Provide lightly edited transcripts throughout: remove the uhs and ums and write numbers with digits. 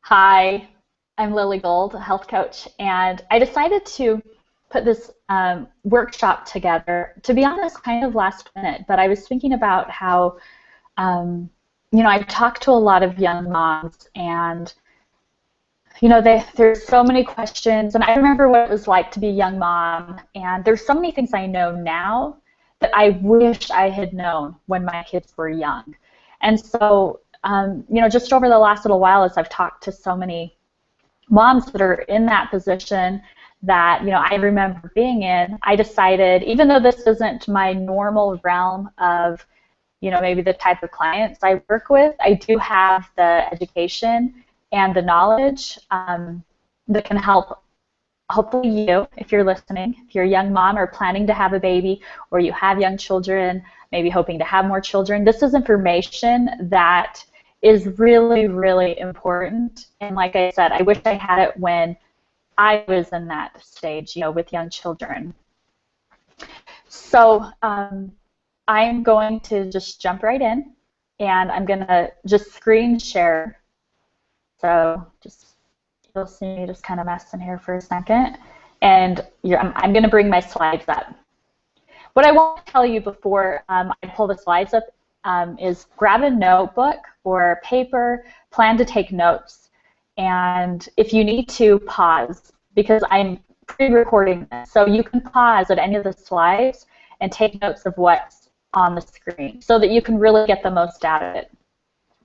Hi, I'm Lily Gold, a health coach, and I decided to put this workshop together, to be honest, kind of last minute, but I was thinking about how, um, I've talked to a lot of young moms, and, there's so many questions, and I remember what it was like to be a young mom, and there's so many things I know now that I wish I had known when my kids were young. And so, just over the last little while, as I've talked to so many moms that are in that position that, I remember being in, I decided, even though this isn't my normal realm of, maybe the type of clients I work with, I do have the education and the knowledge that can help, hopefully you, if you're listening, if you're a young mom or planning to have a baby, or you have young children, maybe hoping to have more children. This is information that is really, really important. And like I said, I wish I had it when I was in that stage, with young children. So I'm going to just jump right in, and I'm going to just screen share. So you'll see me just kind of messing here for a second. And I'm going to bring my slides up. What I want to tell you before I pull the slides up is grab a notebook or paper, plan to take notes. And if you need to, pause, because I'm pre-recording this. So you can pause at any of the slides and take notes of what's on the screen so that you can really get the most out of it.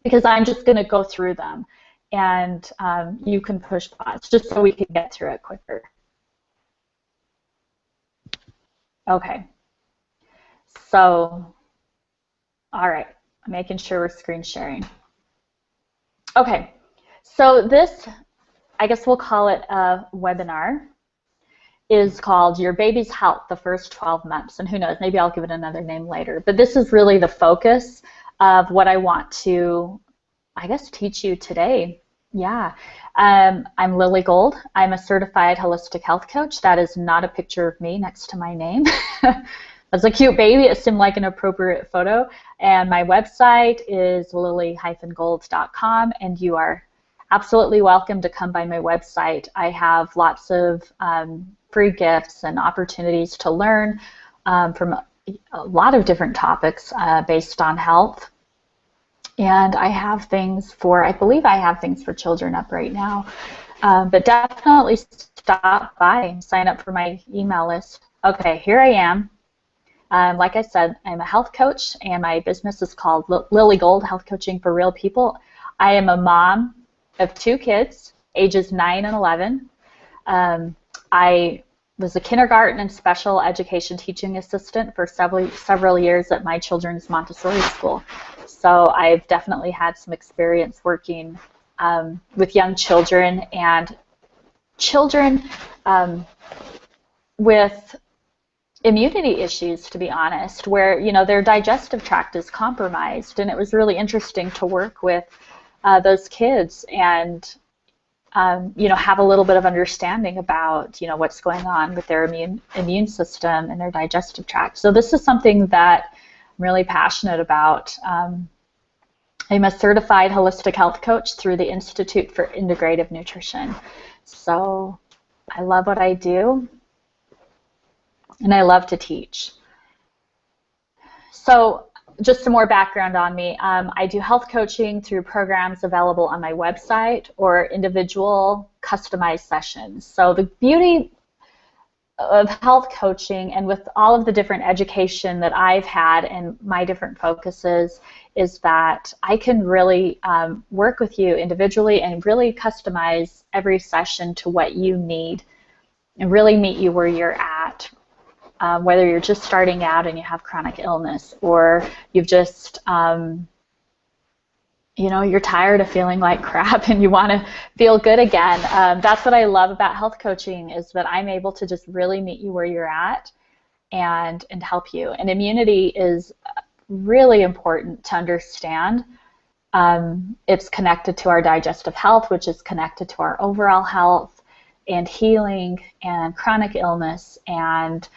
Because I'm just going to go through them, and you can push pause just so we can get through it quicker. Okay. So, all right, I'm making sure we're screen sharing. Okay, so this, I guess we'll call it a webinar, is called Your Baby's Health, the First 12 Months. And who knows, maybe I'll give it another name later. But this is really the focus of what I want to, I guess, teach you today. Yeah, I'm Lily Gold. I'm a certified holistic health coach. That is not a picture of me next to my name. That's a cute baby. It seemed like an appropriate photo. And my website is lily-gold.com, and you are absolutely welcome to come by my website. I have lots of free gifts and opportunities to learn from a lot of different topics based on health. And I have things for, I believe I have things for children up right now. But definitely stop by and sign up for my email list. Okay, here I am. Like I said, I'm a health coach, and my business is called Lily Gold, Health Coaching for Real People. I am a mom of 2 kids, ages 9 and 11. I was a kindergarten and special education teaching assistant for several years at my children's Montessori school. So I've definitely had some experience working with young children, and children with immunity issues, to be honest, where their digestive tract is compromised. And it was really interesting to work with those kids and have a little bit of understanding about what's going on with their immune system and their digestive tract. So this is something that I'm really passionate about. I'm a certified holistic health coach through the Institute for Integrative Nutrition. So I love what I do, and I love to teach. So just some more background on me. I do health coaching through programs available on my website or individual customized sessions. So the beauty of health coaching, and with all of the different education that I've had and my different focuses, is that I can really work with you individually and really customize every session to what you need and really meet you where you're at. Whether you're just starting out and you have chronic illness, or you've just, you're tired of feeling like crap and you want to feel good again. That's what I love about health coaching, is that I'm able to just really meet you where you're at and help you. And immunity is really important to understand. It's connected to our digestive health, which is connected to our overall health and healing and chronic illness, and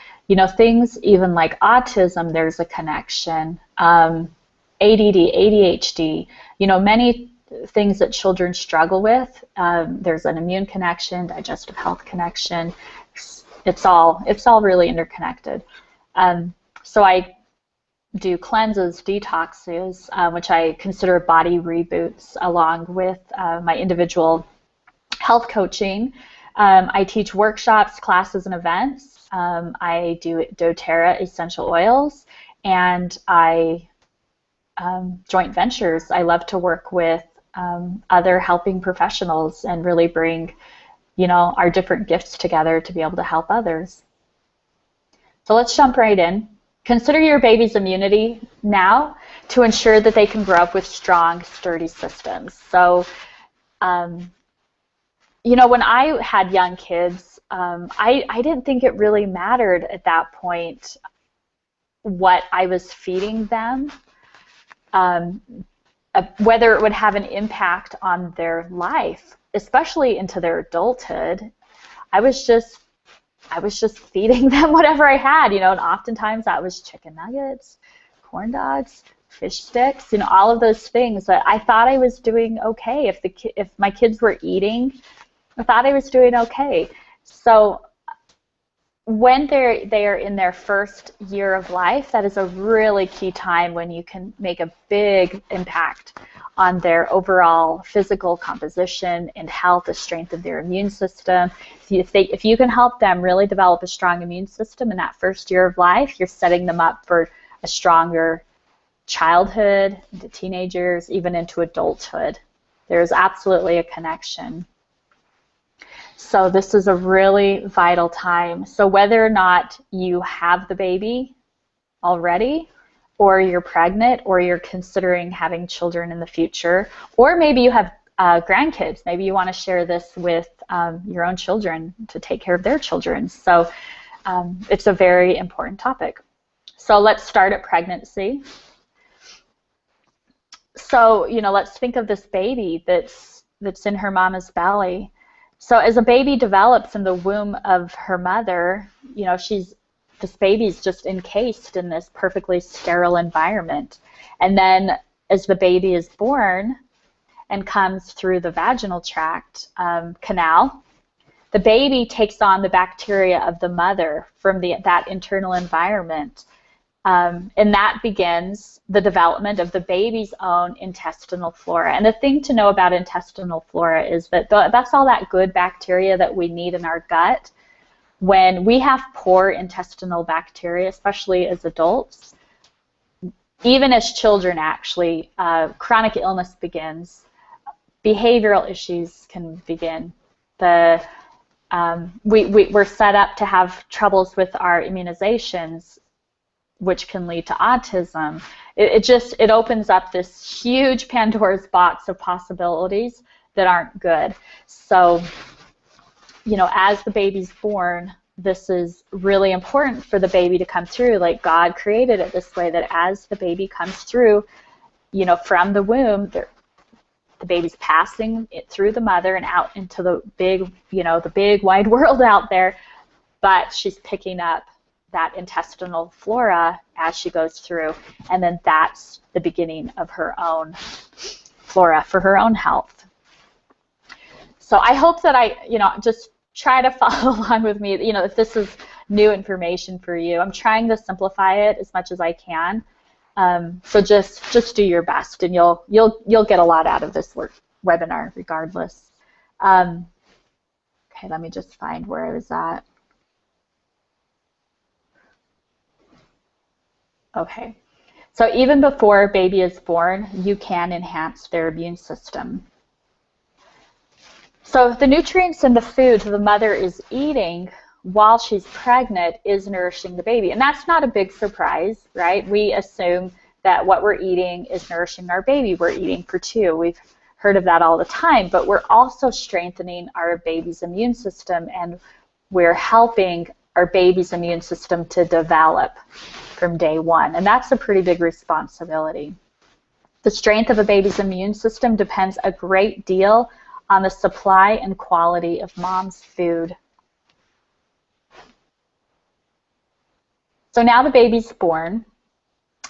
things even like autism, there's a connection. ADD, ADHD, many things that children struggle with. There's an immune connection, digestive health connection. It's all really interconnected. So I do cleanses, detoxes, which I consider body reboots, along with my individual health coaching. I teach workshops, classes, and events. I do doTERRA essential oils, and I joint ventures. I love to work with other helping professionals and really bring, our different gifts together to be able to help others. So let's jump right in. Consider your baby's immunity now to ensure that they can grow up with strong, sturdy systems. So, when I had young kids, I didn't think it really mattered at that point what I was feeding them, whether it would have an impact on their life, especially into their adulthood. I was just feeding them whatever I had, and oftentimes that was chicken nuggets, corn dogs, fish sticks, all of those things that I thought I was doing okay. If my kids were eating, I thought I was doing okay. So when they are in their first year of life, that is a really key time when you can make a big impact on their overall physical composition and health, the strength of their immune system. If you can help them really develop a strong immune system in that first year of life, you're setting them up for a stronger childhood, into teenagers, even into adulthood. There's absolutely a connection. So this is a really vital time. So whether or not you have the baby already, or you're pregnant, or you're considering having children in the future, or maybe you have grandkids, maybe you want to share this with your own children to take care of their children. So it's a very important topic. So let's start at pregnancy. So, let's think of this baby that's in her mama's belly. So as a baby develops in the womb of her mother, this baby's just encased in this perfectly sterile environment. And then as the baby is born and comes through the vaginal tract canal, the baby takes on the bacteria of the mother from that internal environment. And that begins the development of the baby's own intestinal flora. And the thing to know about intestinal flora is that that's all that good bacteria that we need in our gut. When we have poor intestinal bacteria, especially as adults, even as children actually, chronic illness begins, behavioral issues can begin. We're set up to have troubles with our immunizations, which can lead to autism. It opens up this huge Pandora's box of possibilities that aren't good. So, as the baby's born, this is really important for the baby to come through. Like, God created it this way, that as the baby comes through, from the womb, the baby's passing it through the mother and out into the big wide world out there, but she's picking up that intestinal flora as she goes through, and then that's the beginning of her own flora for her own health. So I hope that just try to follow along with me. If this is new information for you, I'm trying to simplify it as much as I can. So just do your best, and you'll get a lot out of this webinar regardless. Okay, let me just find where I was at. Okay, so even before a baby is born, you can enhance their immune system. So the nutrients in the food the mother is eating while she's pregnant is nourishing the baby. And that's not a big surprise, right? We assume that what we're eating is nourishing our baby. We're eating for two. We've heard of that all the time, but we're also strengthening our baby's immune system, and we're helping our baby's immune system to develop from day one. And that's a pretty big responsibility. The strength of a baby's immune system depends a great deal on the supply and quality of mom's food. So now the baby's born.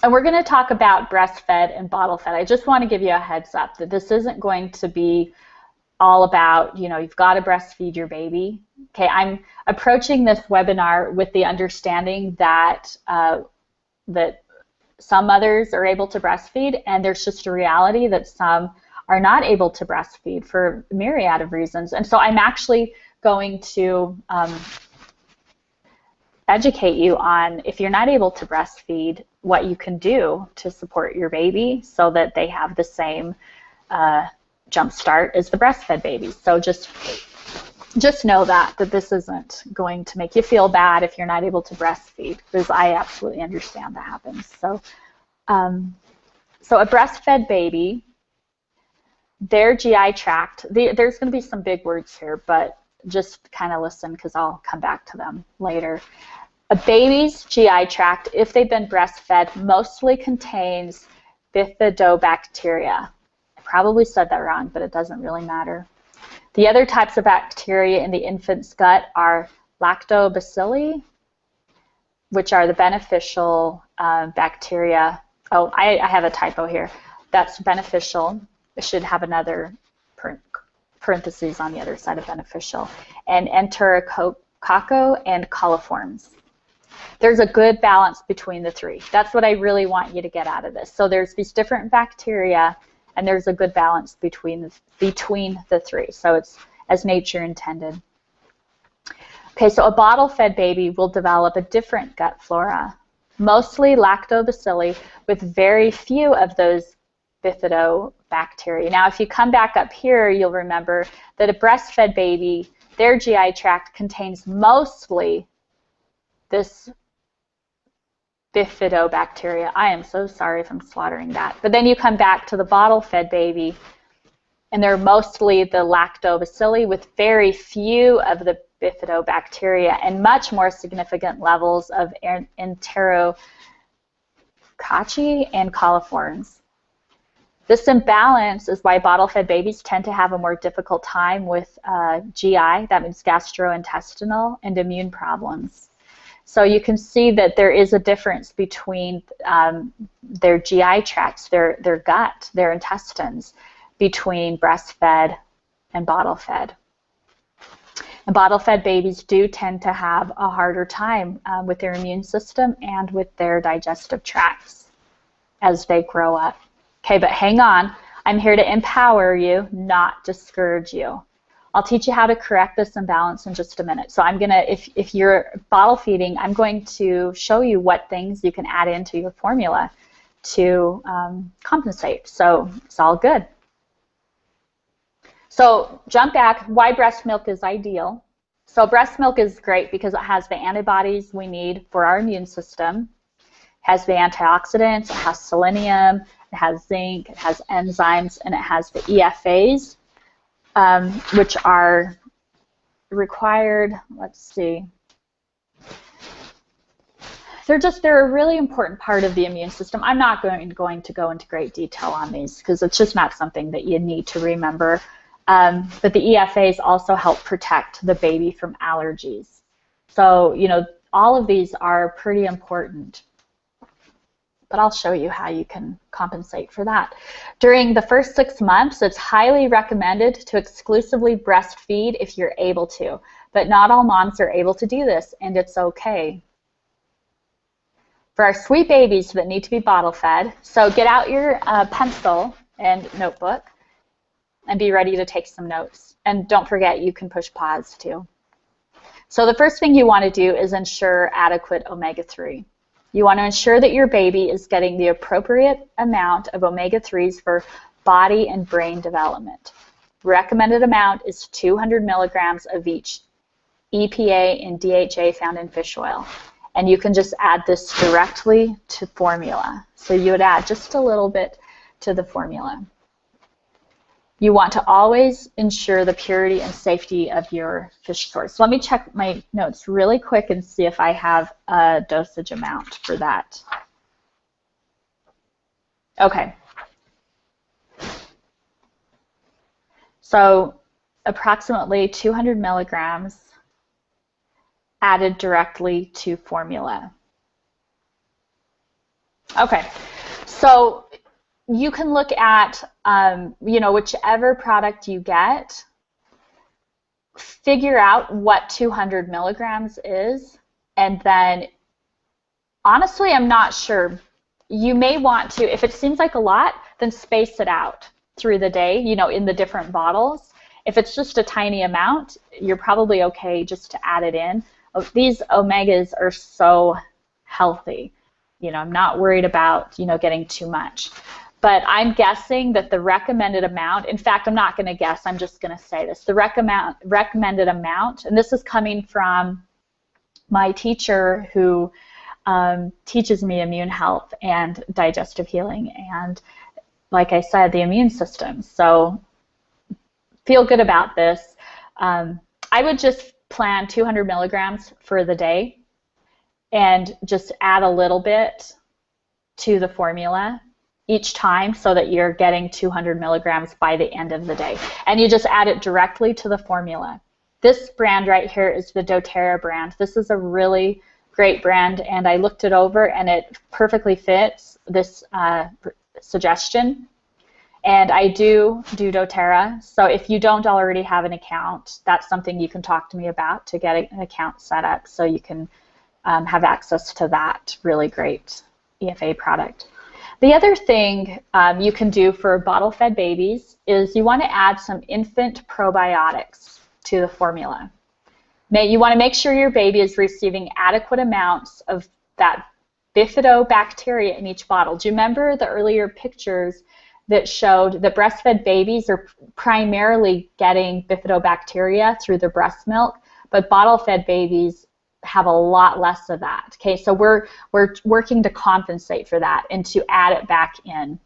And we're going to talk about breastfed and bottle fed. I just want to give you a heads up that this isn't going to be all about, you know, you've got to breastfeed your baby. Okay, I'm approaching this webinar with the understanding that that some mothers are able to breastfeed, and there's just a reality that some are not able to breastfeed for a myriad of reasons. And so I'm actually going to educate you on, if you're not able to breastfeed, what you can do to support your baby so that they have the same jump start as the breastfed babies. So just know that this isn't going to make you feel bad if you're not able to breastfeed, because I absolutely understand that happens. So, so a breastfed baby, their GI tract, there's going to be some big words here, but just kind of listen because I'll come back to them later. A baby's GI tract, if they've been breastfed, mostly contains bifidobacteria. I probably said that wrong, but it doesn't really matter. The other types of bacteria in the infant's gut are lactobacilli, which are the beneficial bacteria. Oh, I have a typo here. That's beneficial. It should have another parentheses on the other side of beneficial. And enterococco and coliforms. There's a good balance between the three. That's what I really want you to get out of this. So there's these different bacteria, and there's a good balance between the three. So it's as nature intended. Okay, so a bottle-fed baby will develop a different gut flora, mostly lactobacilli, with very few of those bifidobacteria. Now, if you come back up here, you'll remember that a breastfed baby, their GI tract contains mostly this bifidobacteria. I am so sorry if I'm slaughtering that. But then you come back to the bottle-fed baby, and they're mostly the lactobacilli with very few of the bifidobacteria and much more significant levels of enterococci and coliforms. This imbalance is why bottle-fed babies tend to have a more difficult time with GI, that means gastrointestinal, and immune problems. So you can see that there is a difference between their GI tracts, their gut, their intestines, between breastfed and bottle-fed. And bottle-fed babies do tend to have a harder time with their immune system and with their digestive tracts as they grow up. Okay, but hang on. I'm here to empower you, not discourage you. I'll teach you how to correct this imbalance in just a minute. So I'm gonna, if you're bottle feeding, I'm going to show you what things you can add into your formula to compensate. So it's all good. So jump back, why breast milk is ideal. So breast milk is great because it has the antibodies we need for our immune system. It has the antioxidants, it has selenium, it has zinc, it has enzymes, and it has the EFAs, which are required, let's see. They're a really important part of the immune system. I'm not going to go into great detail on these because it's just not something that you need to remember. But the EFAs also help protect the baby from allergies. So, you know, all of these are pretty important. But I'll show you how you can compensate for that. During the first 6 months, it's highly recommended to exclusively breastfeed if you're able to. But not all moms are able to do this, and it's okay. For our sweet babies that need to be bottle fed, so get out your pencil and notebook and be ready to take some notes. And don't forget, you can push pause too. So the first thing you want to do is ensure adequate omega-3. You want to ensure that your baby is getting the appropriate amount of omega-3s for body and brain development. Recommended amount is 200 milligrams of each EPA and DHA found in fish oil. And you can just add this directly to formula. So you would add just a little bit to the formula. You want to always ensure the purity and safety of your fish source. Let me check my notes really quick and see if I have a dosage amount for that. Okay. So approximately 200 milligrams added directly to formula. Okay, so you can look at, whichever product you get, figure out what 200 milligrams is, and then honestly, I'm not sure. You may want to, if it seems like a lot, then space it out through the day, in the different bottles. If it's just a tiny amount, you're probably okay just to add it in. These omegas are so healthy. I'm not worried about, getting too much. But I'm guessing that the recommended amount, in fact, I'm not going to guess, I'm just going to say this. The recommended amount, and this is coming from my teacher who teaches me immune health and digestive healing and, like I said, the immune system. So feel good about this. I would just plan 200 milligrams for the day and just add a little bit to the formula each time so that you're getting 200 milligrams by the end of the day. And you just add it directly to the formula. This brand right here is the doTERRA brand. This is a really great brand, and I looked it over and it perfectly fits this suggestion. And I do doTERRA, so if you don't already have an account, that's something you can talk to me about to get an account set up so you can have access to that really great EFA product. The other thing you can do for bottle-fed babies is you want to add some infant probiotics to the formula. You want to make sure your baby is receiving adequate amounts of that bifidobacteria in each bottle. Do you remember the earlier pictures that showed that breastfed babies are primarily getting bifidobacteria through their breast milk, but bottle-fed babies have a lot less of that. Okay, so we're working to compensate for that and to add it back in.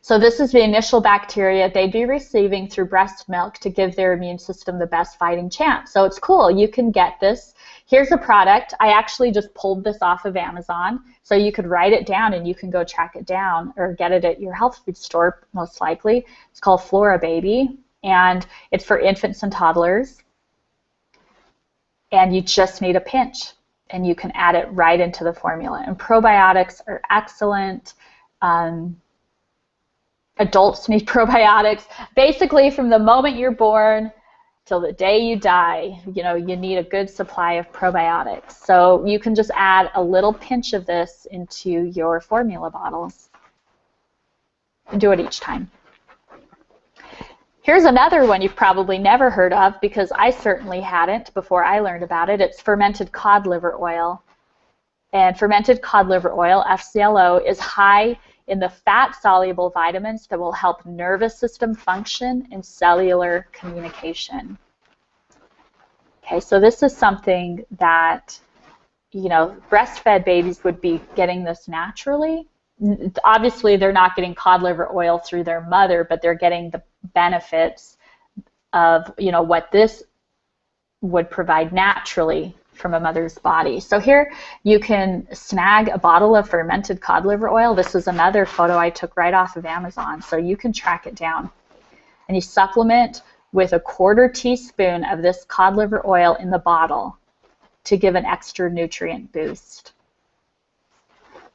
So this is the initial bacteria they'd be receiving through breast milk to give their immune system the best fighting chance. So it's cool. You can get this. Here's a product. I actually just pulled this off of Amazon. So you could write it down and you can go track it down or get it at your health food store, most likely. It's called Flora Baby, and it's for infants and toddlers. And you just need a pinch, and you can add it right into the formula. And probiotics are excellent. Adults need probiotics. Basically, from the moment you're born till the day you die, you need a good supply of probiotics. So you can just add a little pinch of this into your formula bottles and do it each time. Here's another one you've probably never heard of, because I certainly hadn't before I learned about it. It's fermented cod liver oil. And fermented cod liver oil, FCLO, is high in the fat-soluble vitamins that will help nervous system function and cellular communication. Okay, so this is something that, breastfed babies would be getting this naturally. Obviously, they're not getting cod liver oil through their mother, but they're getting the benefits of, what this would provide naturally from a mother's body. So here you can snag a bottle of fermented cod liver oil. This is another photo I took right off of Amazon, so you can track it down. And you supplement with a 1/4 teaspoon of this cod liver oil in the bottle to give an extra nutrient boost.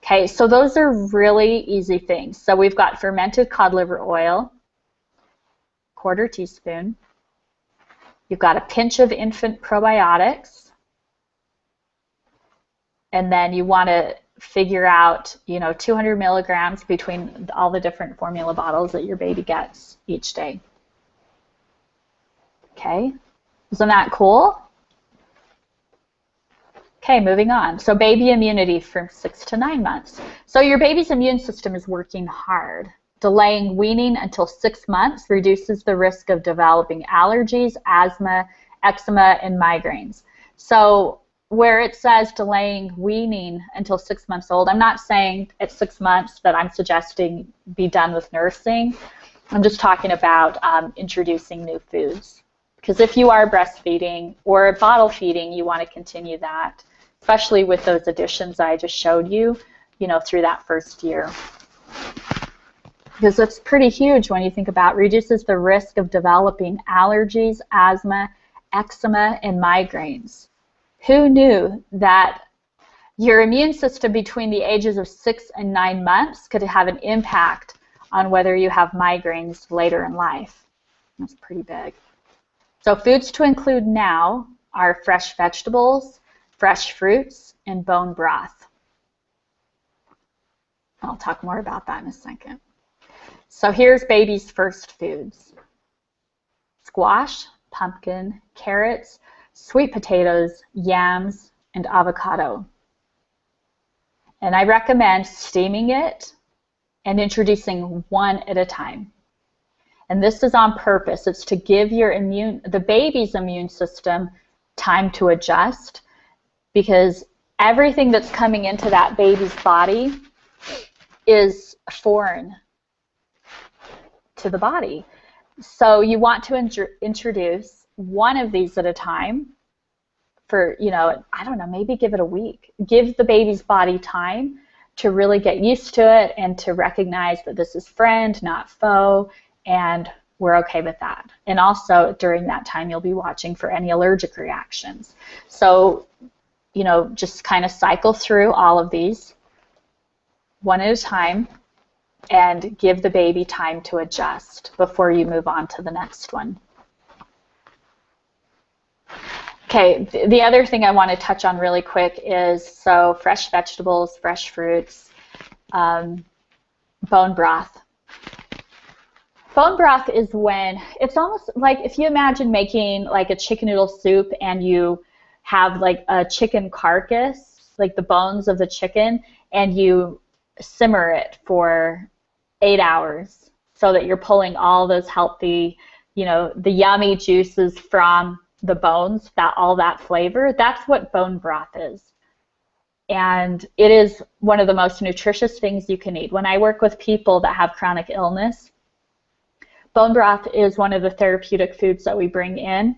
Okay, so those are really easy things. So we've got fermented cod liver oil, 1/4 teaspoon. You've got a pinch of infant probiotics. And then you want to figure out, 200 milligrams between all the different formula bottles that your baby gets each day. Okay, isn't that cool? Okay, moving on. So baby immunity from 6 to 9 months. So your baby's immune system is working hard. Delaying weaning until 6 months reduces the risk of developing allergies, asthma, eczema, and migraines. So where it says delaying weaning until 6 months old, I'm not saying at 6 months that I'm suggesting be done with nursing. I'm just talking about introducing new foods. Because if you are breastfeeding or bottle feeding, you want to continue that, especially with those additions I just showed you, through that first year. Because that's pretty huge when you think about reduces the risk of developing allergies, asthma, eczema, and migraines. Who knew that your immune system between the ages of 6 and 9 months could have an impact on whether you have migraines later in life. That's pretty big. So foods to include now are fresh vegetables, fresh fruits, and bone broth. I'll talk more about that in a second. So here's baby's first foods. Squash, pumpkin, carrots, sweet potatoes, yams, and avocado. And I recommend steaming it and introducing one at a time. And this is on purpose. It's to give the baby's immune system time to adjust, because everything that's coming into that baby's body is foreign to the body. So you want to introduce one of these at a time for, I don't know, maybe give it a week. Give the baby's body time to really get used to it and to recognize that this is friend, not foe, and we're okay with that. And also during that time, you'll be watching for any allergic reactions. So, just kind of cycle through all of these one at a time and give the baby time to adjust before you move on to the next one. Okay, the other thing I want to touch on really quick is, so fresh vegetables, fresh fruits, bone broth. Bone broth is when, it's almost like if you imagine making like a chicken noodle soup and you have like a chicken carcass, like the bones of the chicken, and you simmer it for 8 hours so that you're pulling all those healthy, the yummy juices from the bones, all that flavor. That's what bone broth is. And it is one of the most nutritious things you can eat. When I work with people that have chronic illness, bone broth is one of the therapeutic foods that we bring in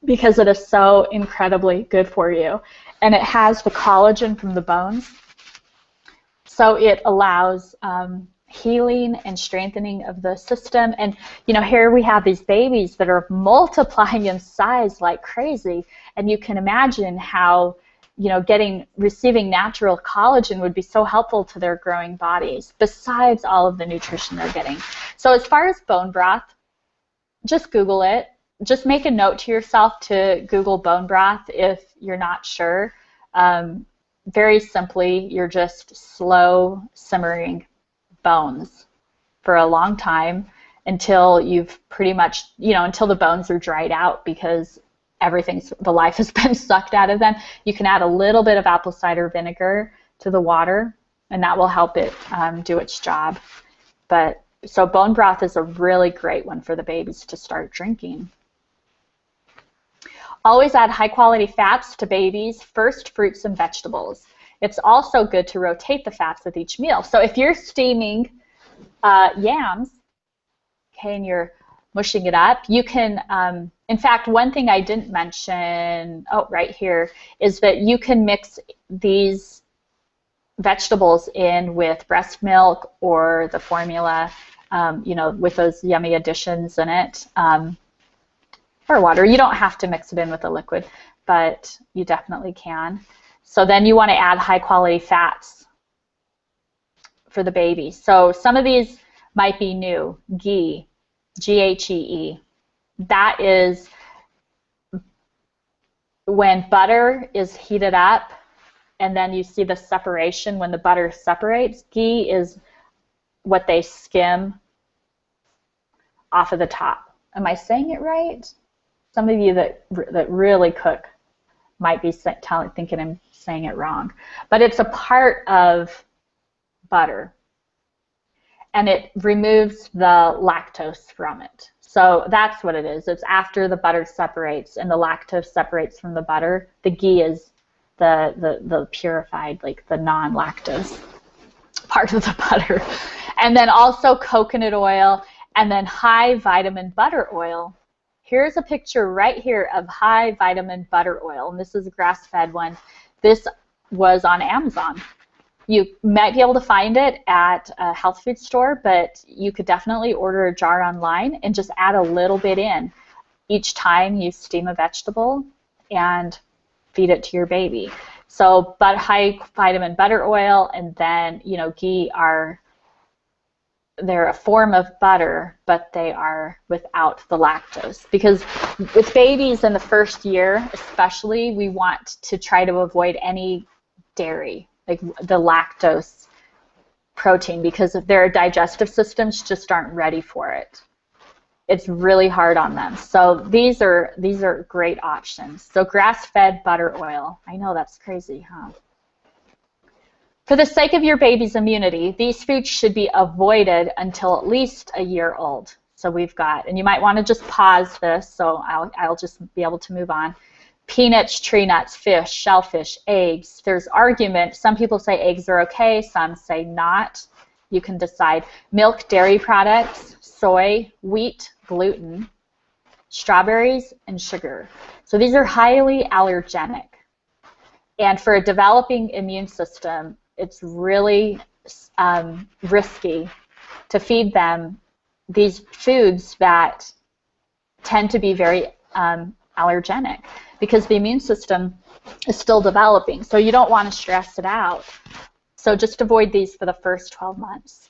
because it is so incredibly good for you. And it has the collagen from the bones. So it allows healing and strengthening of the system. And, here we have these babies that are multiplying in size like crazy. And you can imagine how, receiving natural collagen would be so helpful to their growing bodies, besides all of the nutrition they're getting. So as far as bone broth, just Google it. Just make a note to yourself to Google bone broth if you're not sure. Very simply, you're just slow simmering bones for a long time until you've pretty much, until the bones are dried out, because the life has been sucked out of them. You can add a little bit of apple cider vinegar to the water, and that will help it do its job. So bone broth is a really great one for the babies to start drinking. Always add high-quality fats to babies' first fruits and vegetables. It's also good to rotate the fats with each meal. So if you're steaming yams, okay, and you're mushing it up, you can, in fact, one thing I didn't mention, right here, is that you can mix these vegetables in with breast milk or the formula, with those yummy additions in it, or water. You don't have to mix it in with a liquid, but you definitely can. So then you want to add high-quality fats for the baby. So some of these might be new. Ghee, G-H-E-E. That is when butter is heated up and then you see the separation when the butter separates. Ghee is what they skim off of the top. Am I saying it right? Some of you that really cook might be thinking I'm saying it wrong. But it's a part of butter, and it removes the lactose from it. So that's what it is. It's after the butter separates and the lactose separates from the butter. The ghee is the purified, like the non-lactose part of the butter. And then also coconut oil, and then high vitamin butter oil. Here's a picture right here of high vitamin butter oil, and this is a grass-fed one. This was on Amazon. You might be able to find it at a health food store, but you could definitely order a jar online and just add a little bit in each time you steam a vegetable and feed it to your baby. So, but high vitamin butter oil and then, ghee they're a form of butter, but they are without the lactose. Because with babies in the first year, especially, we want to try to avoid any dairy, like the lactose protein, because their digestive systems just aren't ready for it. It's really hard on them. So these are great options. So grass-fed butter oil. I know that's crazy, huh? For the sake of your baby's immunity, these foods should be avoided until at least a year old. So we've got, and you might want to just pause this, so I'll just be able to move on. Peanuts, tree nuts, fish, shellfish, eggs. There's argument. Some people say eggs are okay, some say not. You can decide. Milk, dairy products, soy, wheat, gluten, strawberries, and sugar. So these are highly allergenic. And for a developing immune system, it's really risky to feed them these foods that tend to be very allergenic, because the immune system is still developing. So you don't want to stress it out. So just avoid these for the first 12 months.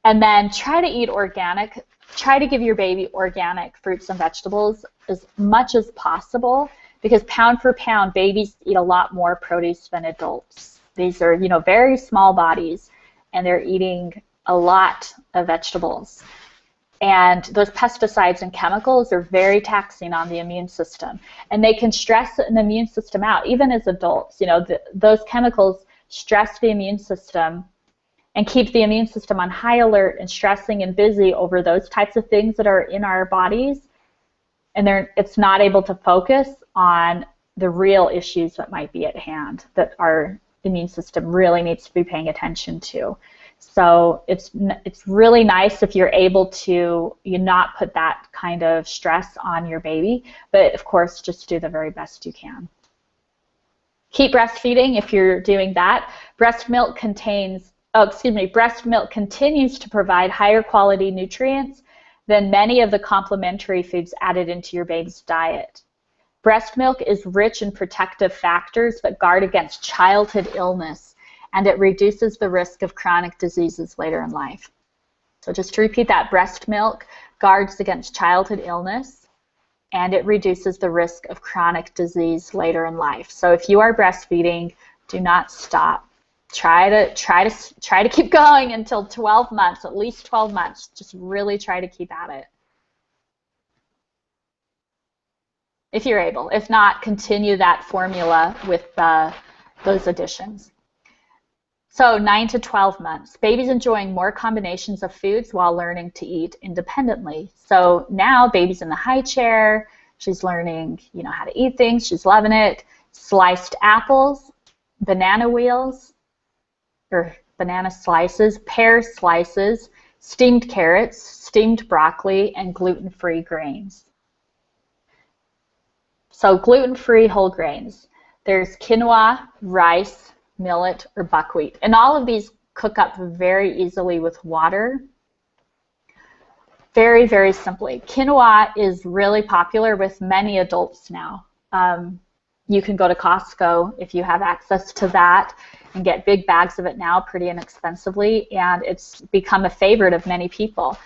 And then try to eat organic. Try to give your baby organic fruits and vegetables as much as possible, because pound for pound, babies eat a lot more produce than adults. These are, very small bodies, and they're eating a lot of vegetables. And those pesticides and chemicals are very taxing on the immune system. And they can stress an immune system out, even as adults. Those chemicals stress the immune system and keep the immune system on high alert and stressing and busy over those types of things that are in our bodies. And it's not able to focus on the real issues that might be at hand that our immune system really needs to be paying attention to. So it's really nice if you're able to not put that kind of stress on your baby, but of course just do the very best you can. Keep breastfeeding if you're doing that. Breast milk continues to provide higher quality nutrients than many of the complementary foods added into your baby's diet. Breast milk is rich in protective factors that guard against childhood illness, and it reduces the risk of chronic diseases later in life. So just to repeat that, breast milk guards against childhood illness, and it reduces the risk of chronic disease later in life. So if you are breastfeeding, do not stop. Try to keep going until 12 months, at least 12 months. Just really try to keep at it, if you're able. If not, continue that formula with those additions. So 9 to 12 months. Baby's enjoying more combinations of foods while learning to eat independently. So now baby's in the high chair. She's learning, how to eat things. She's loving it. Sliced apples, banana wheels, or banana slices, pear slices, steamed carrots, steamed broccoli, and gluten-free grains. So gluten-free whole grains. There's quinoa, rice, millet, or buckwheat. And all of these cook up very easily with water. Very, very simply. Quinoa is really popular with many adults now. You can go to Costco if you have access to that and get big bags of it now pretty inexpensively, and it's become a favorite of many people.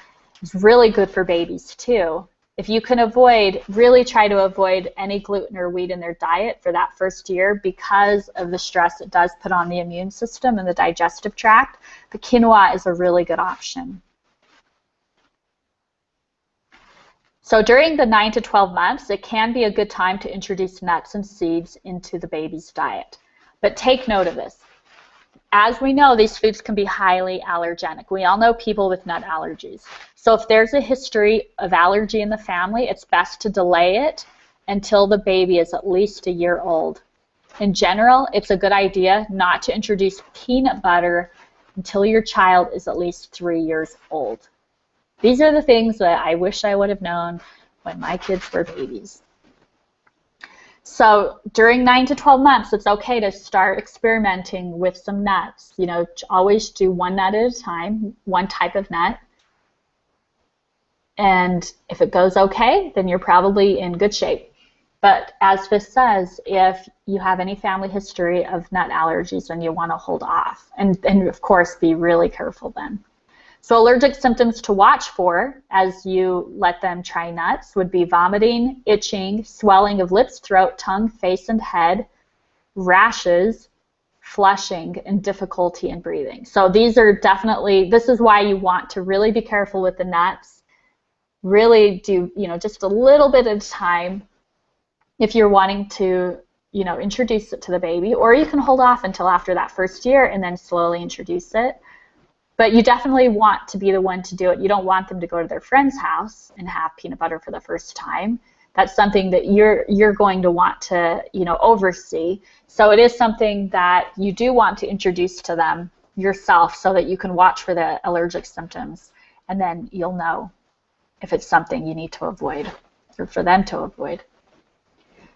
It's really good for babies too. If you can really try to avoid any gluten or wheat in their diet for that first year because of the stress it does put on the immune system and the digestive tract, the quinoa is a really good option. So during the 9 to 12 months, it can be a good time to introduce nuts and seeds into the baby's diet. But take note of this. As we know, these foods can be highly allergenic. We all know people with nut allergies. So if there's a history of allergy in the family, it's best to delay it until the baby is at least a year old. In general, it's a good idea not to introduce peanut butter until your child is at least 3 years old. These are the things that I wish I would have known when my kids were babies. So during 9 to 12 months, it's okay to start experimenting with some nuts. Always do one nut at a time, one type of nut. And if it goes okay, then you're probably in good shape. But as this says, if you have any family history of nut allergies, then you want to hold off. And of course, be really careful then. So allergic symptoms to watch for as you let them try nuts would be vomiting, itching, swelling of lips, throat, tongue, face, and head, rashes, flushing, and difficulty in breathing. So these are definitely, this is why you want to really be careful with the nuts. Really do, just a little bit at a time if you're wanting to, introduce it to the baby, or you can hold off until after that first year and then slowly introduce it. But you definitely want to be the one to do it. You don't want them to go to their friend's house and have peanut butter for the first time. That's something that you're going to want to, oversee. So it is something that you do want to introduce to them yourself so that you can watch for the allergic symptoms, and then you'll know if it's something you need to avoid or for them to avoid.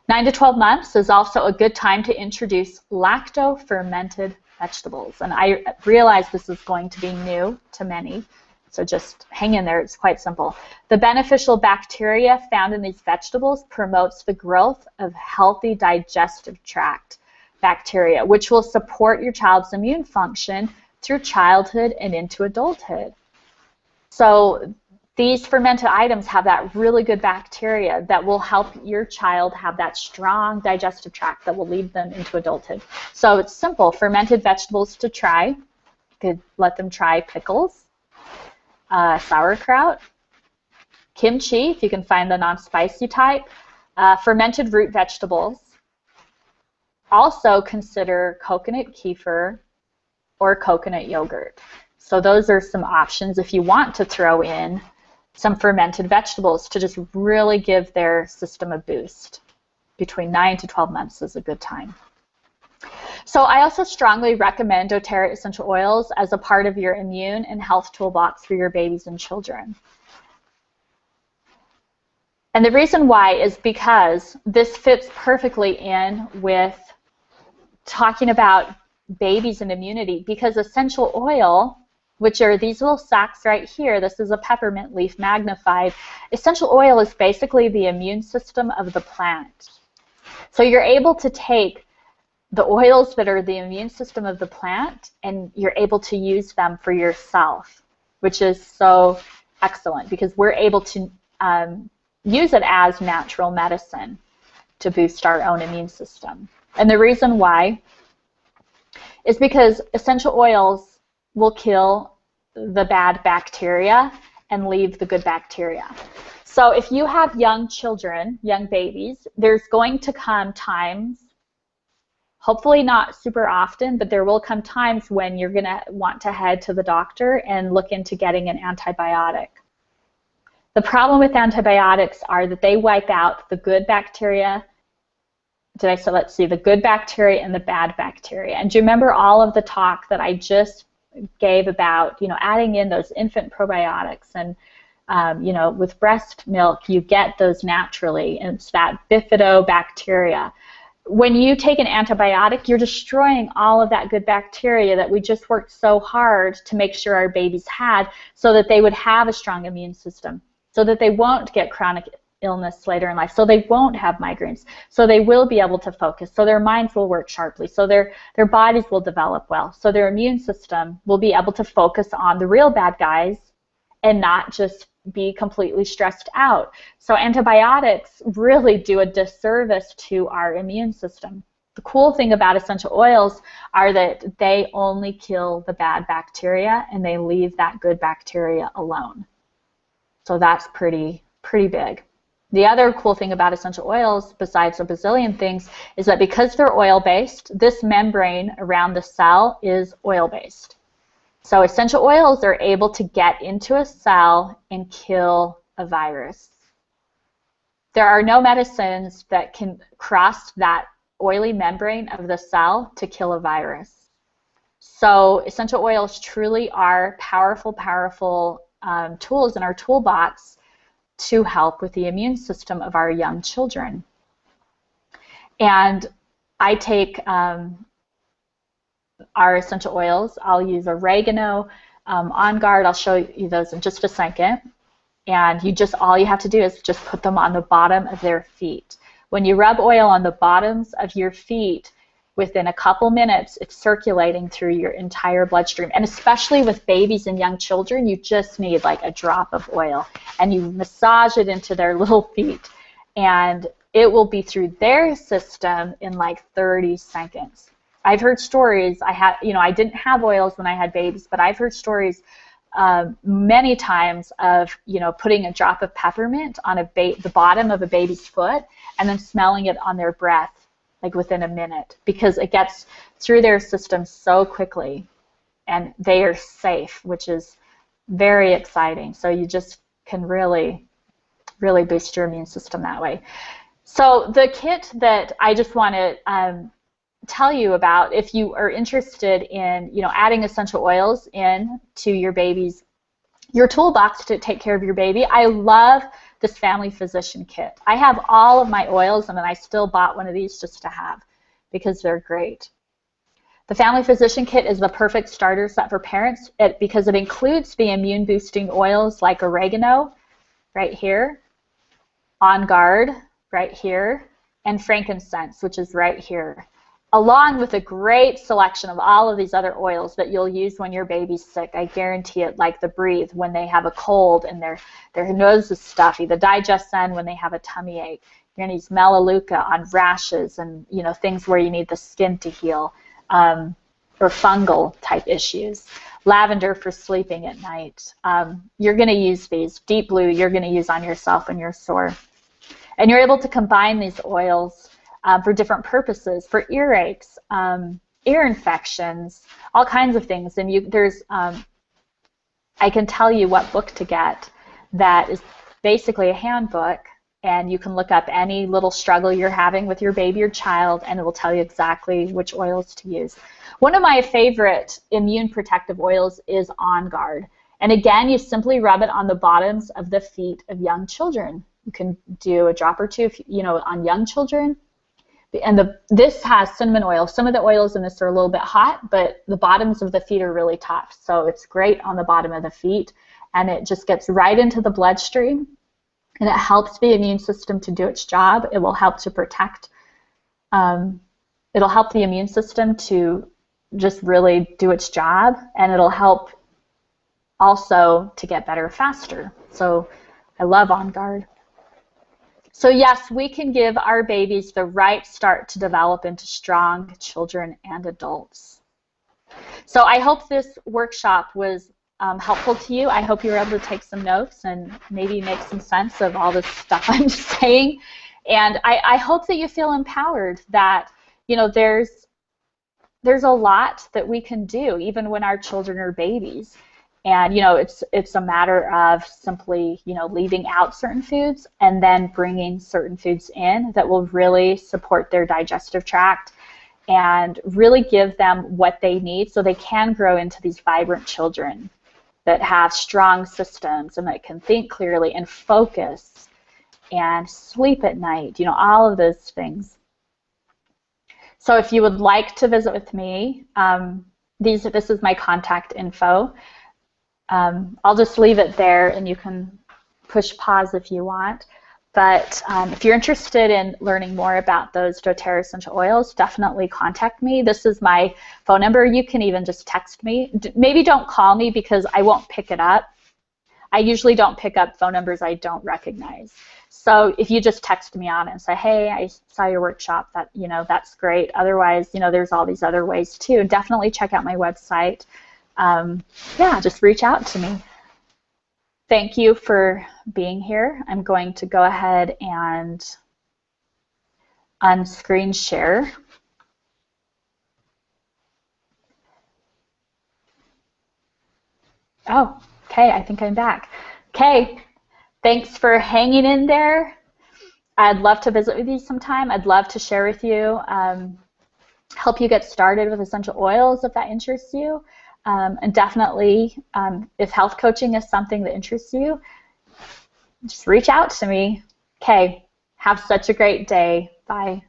9 to 12 months is also a good time to introduce lacto-fermented vegetables. And I realize this is going to be new to many, so just hang in there. It's quite simple. The beneficial bacteria found in these vegetables promotes the growth of healthy digestive tract bacteria, which will support your child's immune function through childhood and into adulthood. So these fermented items have that really good bacteria that will help your child have that strong digestive tract that will lead them into adulthood. So it's simple. Fermented vegetables to try. You could let them try pickles, sauerkraut, kimchi, if you can find the non-spicy type, fermented root vegetables. Also consider coconut kefir or coconut yogurt. So those are some options if you want to throw in some fermented vegetables to just really give their system a boost. Between 9 to 12 months is a good time. So I also strongly recommend doTERRA essential oils as a part of your immune and health toolbox for your babies and children. And the reason why is because this fits perfectly in with talking about babies and immunity, because essential oil, which are these little sacs right here, this is a peppermint leaf magnified. Essential oil is basically the immune system of the plant. So you're able to take the oils that are the immune system of the plant and you're able to use them for yourself, which is so excellent because we're able to use it as natural medicine to boost our own immune system. And the reason why is because essential oils will kill the bad bacteria and leave the good bacteria. So if you have young children, young babies, there's going to come times, hopefully not super often, but there will come times when you're going to want to head to the doctor and look into getting an antibiotic. The problem with antibiotics are that they wipe out the good bacteria. Let's see, the good bacteria and the bad bacteria. And do you remember all of the talk that I just gave about, adding in those infant probiotics and, with breast milk, you get those naturally, and it's that bifidobacteria. When you take an antibiotic, you're destroying all of that good bacteria that we just worked so hard to make sure our babies had so that they would have a strong immune system, so that they won't get chronic illness later in life, so they won't have migraines, so they will be able to focus, so their minds will work sharply, so their bodies will develop well, so their immune system will be able to focus on the real bad guys and not just be completely stressed out. So antibiotics really do a disservice to our immune system. The cool thing about essential oils are that they only kill the bad bacteria and they leave that good bacteria alone. So that's pretty big. The other cool thing about essential oils, besides a bazillion things, is that because they're oil-based, this membrane around the cell is oil-based. So essential oils are able to get into a cell and kill a virus. There are no medicines that can cross that oily membrane of the cell to kill a virus. So essential oils truly are powerful tools in our toolbox to help with the immune system of our young children. And I take our essential oils. I'll use oregano, On Guard. I'll show you those in just a second. And all you have to do is just put them on the bottom of their feet. When you rub oil on the bottoms of your feet, within a couple minutes, it's circulating through your entire bloodstream. And especially with babies and young children, you just need like a drop of oil. And you massage it into their little feet. And it will be through their system in like 30 seconds. I've heard stories, I didn't have oils when I had babies, but I've heard stories many times of, putting a drop of peppermint on the bottom of a baby's foot and then smelling it on their breath like within a minute, because it gets through their system so quickly and they are safe, which is very exciting. So you just can really, really boost your immune system that way. So the kit that I just want to tell you about, if you are interested in, adding essential oils in to your toolbox to take care of your baby, I love this Family Physician kit. I have all of my oils, and then I still bought one of these just to have because they're great. The Family Physician kit is the perfect starter set for parents because it includes the immune boosting oils like oregano right here, On Guard right here, and frankincense, which is right here, along with a great selection of all of these other oils that you'll use when your baby's sick. I guarantee it, like the Breathe when they have a cold and their nose is stuffy, the Digest-N when they have a tummy ache. You're going to use Melaleuca on rashes and things where you need the skin to heal, or fungal type issues. Lavender for sleeping at night. You're going to use these. Deep Blue you're going to use on yourself when you're sore. And you're able to combine these oils for different purposes, for earaches, ear infections, all kinds of things. And I can tell you what book to get that is basically a handbook, and you can look up any little struggle you're having with your baby or child, and it will tell you exactly which oils to use. One of my favorite immune protective oils is On Guard. And again, you simply rub it on the bottoms of the feet of young children. You can do a drop or two, on young children. And this has cinnamon oil. Some of the oils in this are a little bit hot, but the bottoms of the feet are really tough. So it's great on the bottom of the feet, and it just gets right into the bloodstream, and it helps the immune system to do its job. It will help to protect. It'll help the immune system to just really do its job, and it'll help also to get better faster. So I love On Guard. So yes, we can give our babies the right start to develop into strong children and adults. So I hope this workshop was helpful to you. I hope you were able to take some notes and maybe make some sense of all this stuff I'm saying. And I hope that you feel empowered that, there's a lot that we can do even when our children are babies. And, it's a matter of simply, leaving out certain foods and then bringing certain foods in that will really support their digestive tract and really give them what they need so they can grow into these vibrant children that have strong systems and that can think clearly and focus and sleep at night, all of those things. So if you would like to visit with me, this is my contact info. I'll just leave it there, and you can push pause if you want. But if you're interested in learning more about those doTERRA essential oils, definitely contact me. This is my phone number. You can even just text me. Maybe don't call me because I won't pick it up. I usually don't pick up phone numbers I don't recognize. So if you just text me on it and say, hey, I saw your workshop, that's great. Otherwise, there's all these other ways too. Definitely check out my website. Just reach out to me. Thank you for being here. I'm going to go ahead and unscreen share. Oh, okay, I think I'm back. Okay, thanks for hanging in there. I'd love to visit with you sometime. I'd love to share with you, help you get started with essential oils if that interests you. And definitely, if health coaching is something that interests you, just reach out to me. Okay, have such a great day. Bye.